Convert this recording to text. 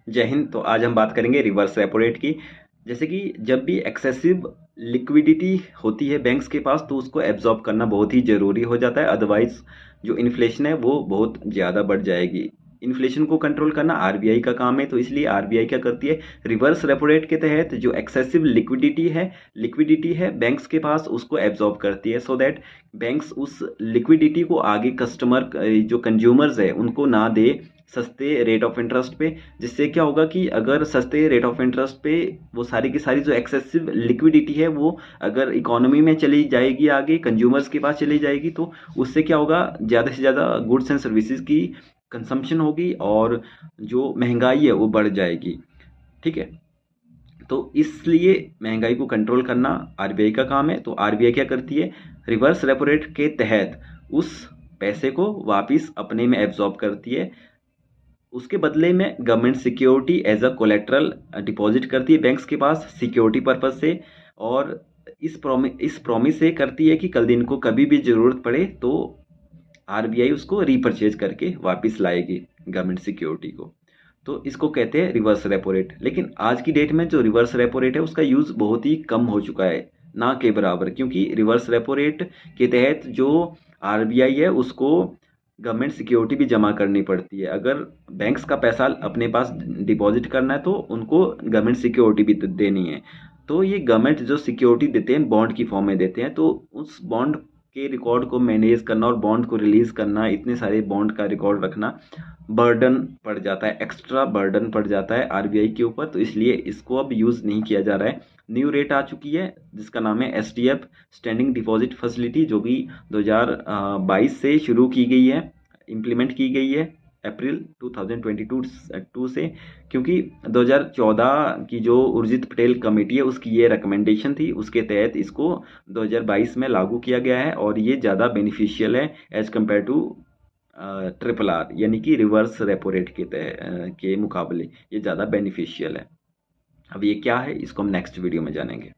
जय हिंद। तो आज हम बात करेंगे रिवर्स रेपो रेट की। जैसे कि जब भी एक्सेसिव लिक्विडिटी होती है बैंक्स के पास तो उसको एब्जॉर्ब करना बहुत ही ज़रूरी हो जाता है, अदरवाइज जो इन्फ्लेशन है वो बहुत ज़्यादा बढ़ जाएगी। इन्फ्लेशन को कंट्रोल करना आरबीआई का काम है, तो इसलिए आरबीआई क्या करती है, रिवर्स रेपो रेट के तहत जो एक्सेसिव लिक्विडिटी है बैंक्स के पास उसको एब्जॉर्ब करती है, सो दैट बैंक्स उस लिक्विडिटी को आगे कस्टमर जो कंज्यूमर्स है उनको ना दे सस्ते रेट ऑफ इंटरेस्ट पे। जिससे क्या होगा कि अगर सस्ते रेट ऑफ इंटरेस्ट पे वो सारी की सारी जो एक्सेसिव लिक्विडिटी है वो अगर इकोनॉमी में चली जाएगी, आगे कंज्यूमर्स के पास चली जाएगी, तो उससे क्या होगा, ज़्यादा से ज़्यादा गुड्स एंड सर्विसेज की कंजम्पशन होगी और जो महंगाई है वो बढ़ जाएगी। ठीक है, तो इसलिए महंगाई को कंट्रोल करना आरबीआई का काम है। तो आरबीआई क्या करती है, रिवर्स रेपो रेट के तहत उस पैसे को वापस अपने में एब्जॉर्ब करती है। उसके बदले में government security as a collateral deposit करती है बैंक्स के पास सिक्योरिटी पर्पज से। और इस प्रॉमिस से करती है कि कल दिन को कभी भी ज़रूरत पड़े तो आरबीआई उसको रीपरचेज करके वापस लाएगी गवर्नमेंट सिक्योरिटी को। तो इसको कहते हैं रिवर्स रेपो रेट। लेकिन आज की डेट में जो रिवर्स रेपो रेट है उसका यूज़ बहुत ही कम हो चुका है, ना के बराबर, क्योंकि रिवर्स रेपो रेट के तहत जो आरबीआई है उसको गवर्नमेंट सिक्योरिटी भी जमा करनी पड़ती है। अगर बैंक्स का पैसा अपने पास डिपॉजिट करना है तो उनको गवर्नमेंट सिक्योरिटी भी देनी है। तो ये गवर्नमेंट जो सिक्योरिटी देते हैं बॉन्ड की फॉर्म में देते हैं, तो उस बॉन्ड के रिकॉर्ड को मैनेज करना और बॉन्ड को रिलीज करना, इतने सारे बॉन्ड का रिकॉर्ड रखना बर्डन पड़ जाता है, एक्स्ट्रा बर्डन पड़ जाता है आरबीआई के ऊपर। तो इसलिए इसको अब यूज़ नहीं किया जा रहा है। न्यू रेट आ चुकी है जिसका नाम है एसडीएफ स्टैंडिंग डिपॉजिट फैसिलिटी, जो कि 2022 से शुरू की गई है, इम्प्लीमेंट की गई है अप्रैल 2022 से। क्योंकि 2014 की जो उर्जित पटेल कमेटी है उसकी ये रिकमेंडेशन थी, उसके तहत इसको 2022 में लागू किया गया है और ये ज़्यादा बेनिफिशियल है as compare to triple R, यानी कि रिवर्स रेपो रेट के मुकाबले ये ज़्यादा बेनिफिशियल है। अब ये क्या है इसको हम नेक्स्ट वीडियो में जानेंगे।